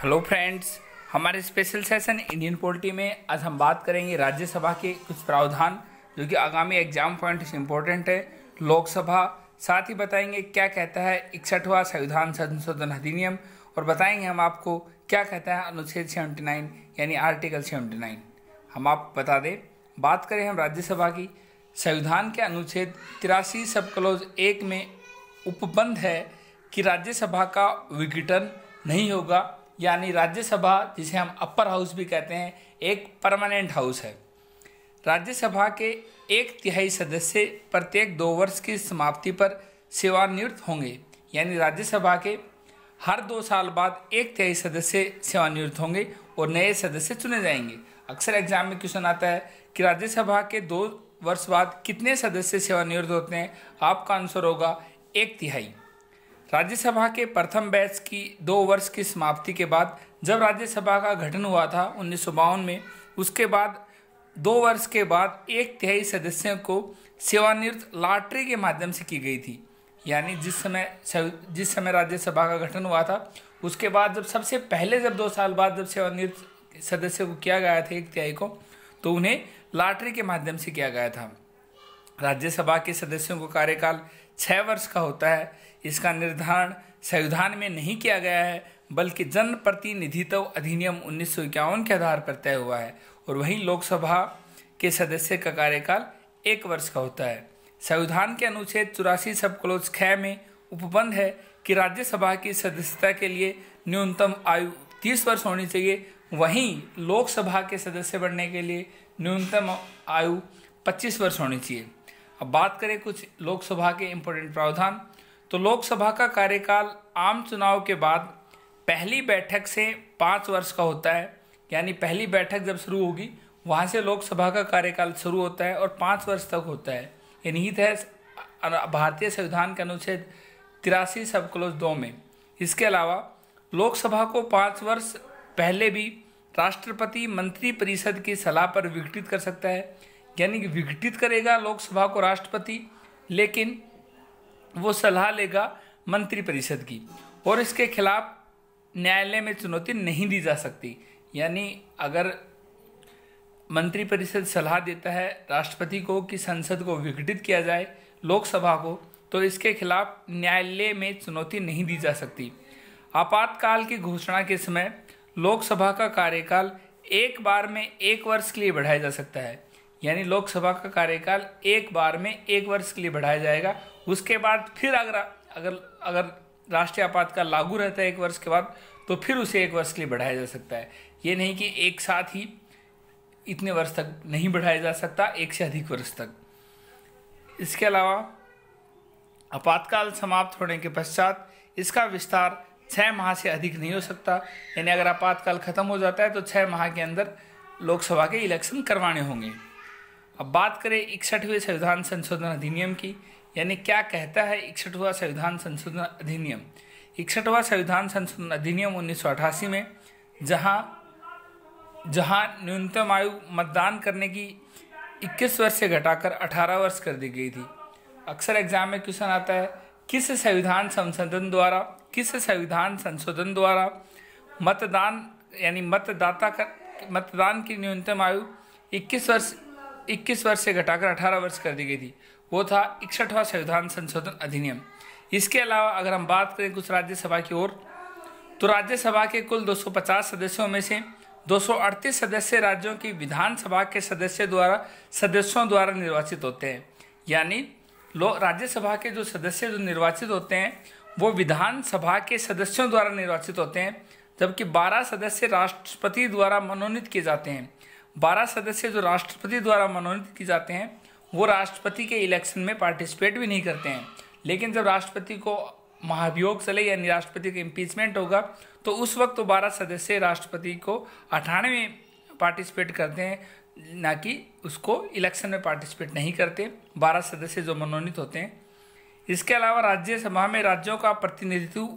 Hello friends, हमारे special session Indian polity में आज हम बात करेंगे राज्यसभा के कुछ प्रावधान जो कि आगामी एग्जाम पॉइंट से इम्पोर्टेंट है। लोकसभा, साथ ही बताएंगे क्या कहता है 61वां संविधान संशोधन अधिनियम, और बताएंगे हम आपको क्या कहता है अनुच्छेद 79 यानी आर्टिकल 79। हम आप बता दें, बात करें हम राज्यसभा की, संविधान के अनुच्छेद 83 सब क्लोज 1 में उपबंध है कि राज्यसभा का विघटन नहीं होगा, यानी राज्यसभा जिसे हम अपर हाउस भी कहते हैं एक परमानेंट हाउस है। राज्यसभा के 1/3 सदस्य प्रत्येक 2 वर्ष की समाप्ति पर सेवानिवृत्त होंगे, यानी राज्यसभा के हर 2 साल बाद 1/3 सदस्य सेवानिवृत्त होंगे और नए सदस्य चुने जाएंगे। अक्सर एग्जाम में क्वेश्चन आता है कि राज्यसभा के 2 वर्ष बाद कितने सदस्य सेवानिवृत्त होते हैं। आपका आंसर होगा 1/3। राज्यसभा के प्रथम बैच की 2 वर्ष की समाप्ति के बाद जब राज्यसभा का गठन हुआ था 1952 में, उसके बाद 2 वर्ष के बाद 1/3 सदस्यों को सेवानिवृत्त लॉटरी के माध्यम से की गई थी। यानी जिस समय राज्यसभा का गठन हुआ था उसके बाद जब सबसे पहले 2 साल बाद जब सेवानिवृत्त सदस्य को किया गया था 1/3 को, तो उन्हें लॉटरी के माध्यम से किया गया था। राज्यसभा के सदस्यों को कार्यकाल 6 वर्ष का होता है। इसका निर्धारण संविधान में नहीं किया गया है, बल्कि जनप्रतिनिधित्व अधिनियम 1951 के आधार पर तय हुआ है। और वहीं लोकसभा के सदस्य का कार्यकाल 1 वर्ष का होता है। संविधान के अनुच्छेद 84 सब क्लोज 6 में उपबंध है कि राज्यसभा की सदस्यता के लिए न्यूनतम आयु 30 वर्ष होनी चाहिए। वहीं लोकसभा के सदस्य बनने के लिए न्यूनतम आयु 25 वर्ष होनी चाहिए। अब बात करें कुछ लोकसभा के इम्पोर्टेंट प्रावधान, तो लोकसभा का कार्यकाल आम चुनाव के बाद पहली बैठक से 5 वर्ष का होता है। यानी पहली बैठक जब शुरू होगी वहाँ से लोकसभा का कार्यकाल शुरू होता है और 5 वर्ष तक होता है। ये निहित है भारतीय संविधान के अनुच्छेद 83 सब क्लोज 2 में। इसके अलावा लोकसभा को 5 वर्ष पहले भी राष्ट्रपति मंत्रिपरिषद की सलाह पर विघटित कर सकता है। यानी कि विघटित करेगा लोकसभा को राष्ट्रपति, लेकिन वो सलाह लेगा मंत्रिपरिषद की, और इसके खिलाफ न्यायालय में चुनौती नहीं दी जा सकती। यानी अगर मंत्रिपरिषद सलाह देता है राष्ट्रपति को कि संसद को विघटित किया जाए लोकसभा को, तो इसके खिलाफ न्यायालय में चुनौती नहीं दी जा सकती। आपातकाल की घोषणा के समय लोकसभा का कार्यकाल एक बार में 1 वर्ष के लिए बढ़ाया जा सकता है। यानी लोकसभा का कार्यकाल एक बार में 1 वर्ष के लिए बढ़ाया जाएगा। उसके बाद फिर अगर राष्ट्रीय आपातकाल लागू रहता है 1 वर्ष के बाद, तो फिर उसे 1 वर्ष के लिए बढ़ाया जा सकता है। ये नहीं कि एक साथ ही इतने वर्ष तक नहीं बढ़ाया जा सकता, 1 से अधिक वर्ष तक। इसके अलावा आपातकाल समाप्त होने के पश्चात इसका विस्तार 6 माह से अधिक नहीं हो सकता। यानी अगर आपातकाल खत्म हो जाता है तो 6 माह के अंदर लोकसभा के इलेक्शन करवाने होंगे। अब बात करें 61वें संविधान संशोधन अधिनियम की, यानी क्या कहता है 61वां संविधान संशोधन अधिनियम। 61वां संविधान संशोधन अधिनियम 1988 में जहां न्यूनतम आयु मतदान करने की 21 वर्ष से घटाकर 18 वर्ष कर दी गई थी। अक्सर एग्जाम में क्वेश्चन आता है किस संविधान संशोधन द्वारा मतदान यानी मतदान की न्यूनतम आयु 21 वर्ष से घटाकर 18 वर्ष कर दी गई थी। वो था 61वां संविधान संशोधन अधिनियम। इसके अलावा अगर हम बात करें कुछ राज्यसभा की ओर, तो राज्यसभा के कुल 250 सदस्यों में से 238 सदस्य राज्यों की विधानसभा के सदस्यों द्वारा निर्वाचित होते हैं। यानी राज्यसभा के जो सदस्य निर्वाचित होते हैं वो विधानसभा के सदस्यों द्वारा निर्वाचित होते हैं, जबकि 12 सदस्य राष्ट्रपति द्वारा मनोनीत किए जाते हैं। 12 सदस्य जो राष्ट्रपति द्वारा मनोनीत किए जाते हैं वो राष्ट्रपति के इलेक्शन में पार्टिसिपेट भी नहीं करते हैं। लेकिन जब राष्ट्रपति को महाभियोग चले यानी राष्ट्रपति का इम्पीचमेंट होगा, तो उस वक्त तो 12 सदस्य राष्ट्रपति को हटाने में पार्टिसिपेट करते हैं, ना कि उसको इलेक्शन में पार्टिसिपेट नहीं करते 12 सदस्य जो मनोनीत होते हैं। इसके अलावा राज्यसभा में राज्यों का प्रतिनिधित्व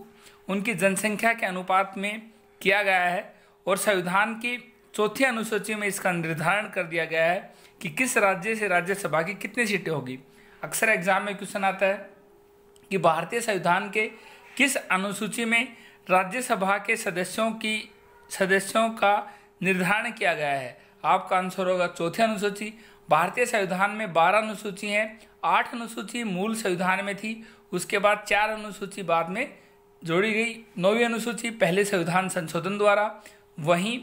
उनकी जनसंख्या के अनुपात में किया गया है, और संविधान की 4थी अनुसूची में इसका निर्धारण कर दिया गया है कि किस राज्य से राज्यसभा की कितनी सीटें होगी। अक्सर एग्जाम में क्वेश्चन आता है कि भारतीय संविधान के किस अनुसूची में राज्यसभा के सदस्यों की सदस्यों का निर्धारण किया गया है? आपका आंसर होगा चौथी अनुसूची। भारतीय संविधान में 12 अनुसूची हैं, 8 अनुसूची मूल संविधान में थी, उसके बाद 4 अनुसूची बाद में जोड़ी गई। 9वीं अनुसूची पहले संविधान संशोधन द्वारा, वहीं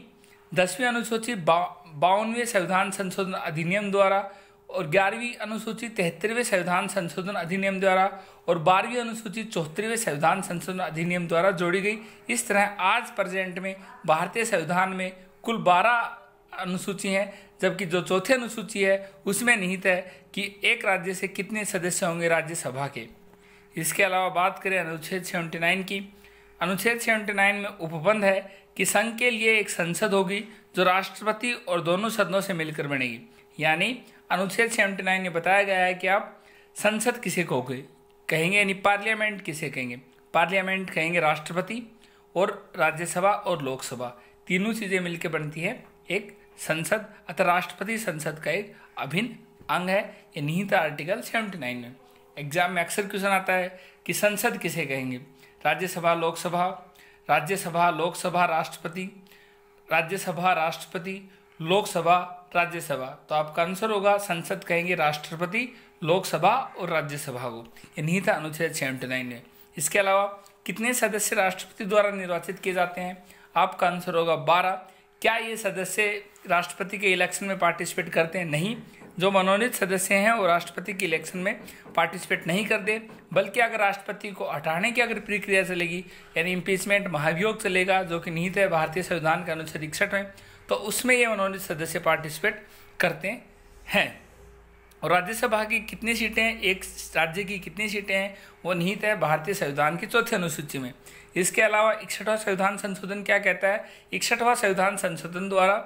10वीं अनुसूची 52वें संविधान संशोधन अधिनियम द्वारा, और 11वीं अनुसूची 73वें संविधान संशोधन अधिनियम द्वारा, और 12वीं अनुसूची 74वें संविधान संशोधन अधिनियम द्वारा जोड़ी गई। इस तरह आज प्रेजेंट में भारतीय संविधान में कुल 12 अनुसूची हैं, जबकि जो चौथी अनुसूची है उसमें निहित है कि एक राज्य से कितने सदस्य होंगे राज्यसभा के। इसके अलावा बात करें अनुच्छेद 79 की। अनुच्छेद 79 में उपबंध है कि संघ के लिए एक संसद होगी जो राष्ट्रपति और दोनों सदनों से मिलकर बनेगी। यानी अनुच्छेद 79 में बताया गया है कि आप संसद किसे कहेंगे, यानी पार्लियामेंट किसे कहेंगे। पार्लियामेंट कहेंगे राष्ट्रपति, और राज्यसभा और लोकसभा तीनों चीज़ें मिलकर बनती है एक संसद। अतः राष्ट्रपति संसद का एक अभिन्न अंग है। ये निहित आर्टिकल 79 में। एग्जाम में अक्सर क्वेश्चन आता है कि संसद किसे कहेंगे, राज्यसभा लोकसभा, राज्यसभा लोकसभा राष्ट्रपति, राज्यसभा राष्ट्रपति लोकसभा राज्यसभा। तो आपका आंसर होगा संसद कहेंगे राष्ट्रपति, लोकसभा और राज्यसभा को। ये निहित अनुच्छेद 79 है। इसके अलावा कितने सदस्य राष्ट्रपति द्वारा निर्वाचित किए जाते हैं? आपका आंसर होगा 12। क्या ये सदस्य राष्ट्रपति के इलेक्शन में पार्टिसिपेट करते हैं? नहीं। जो मनोनीत सदस्य हैं वो राष्ट्रपति के इलेक्शन में पार्टिसिपेट नहीं करते, बल्कि अगर राष्ट्रपति को हटाने की अगर प्रक्रिया चलेगी, यानी इम्पीचमेंट महाभियोग चलेगा, जो कि निहित है भारतीय संविधान के अनुच्छेद 61 में, तो उसमें ये मनोनीत सदस्य पार्टिसिपेट करते हैं। और राज्यसभा की कितनी सीटें हैं, एक राज्य की कितनी सीटें हैं, वो निहित है भारतीय संविधान की चौथी अनुसूची में। इसके अलावा 61वां संविधान संशोधन क्या कहता है? 61वां संविधान संशोधन द्वारा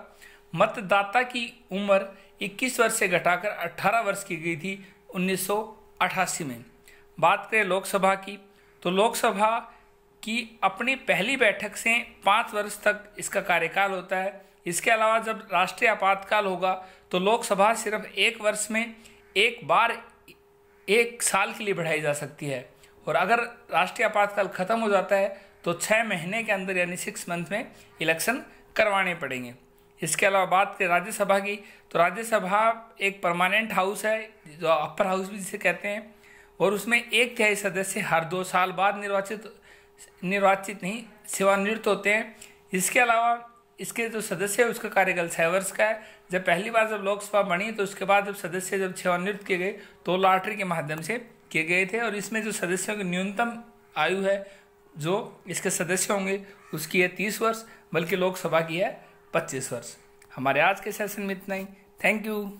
मतदाता की उम्र 21 वर्ष से घटाकर 18 वर्ष की गई थी 1988 में। बात करें लोकसभा की, तो लोकसभा की अपनी पहली बैठक से 5 वर्ष तक इसका कार्यकाल होता है। इसके अलावा जब राष्ट्रीय आपातकाल होगा तो लोकसभा सिर्फ 1 वर्ष में एक बार 1 साल के लिए बढ़ाई जा सकती है, और अगर राष्ट्रीय आपातकाल खत्म हो जाता है तो 6 महीने के अंदर यानी 6 मंथ में इलेक्शन करवाने पड़ेंगे। इसके अलावा बात करें राज्यसभा की, तो राज्यसभा एक परमानेंट हाउस है, जो अपर हाउस भी जिसे कहते हैं, और उसमें 1/3 सदस्य हर 2 साल बाद सेवानिवृत्त होते हैं। इसके अलावा इसके जो सदस्य है उसका कार्यकाल 6 वर्ष का है। जब पहली बार जब लोकसभा बनी तो उसके बाद जब सदस्य जब सेवानिवृत्त किए गए तो लॉटरी के माध्यम से किए गए थे, और इसमें जो सदस्यों की न्यूनतम आयु है जो इसके सदस्य होंगे उसकी है 30 वर्ष, बल्कि लोकसभा की है 25 वर्ष। हमारे आज के सेशन में इतना ही। Thank you.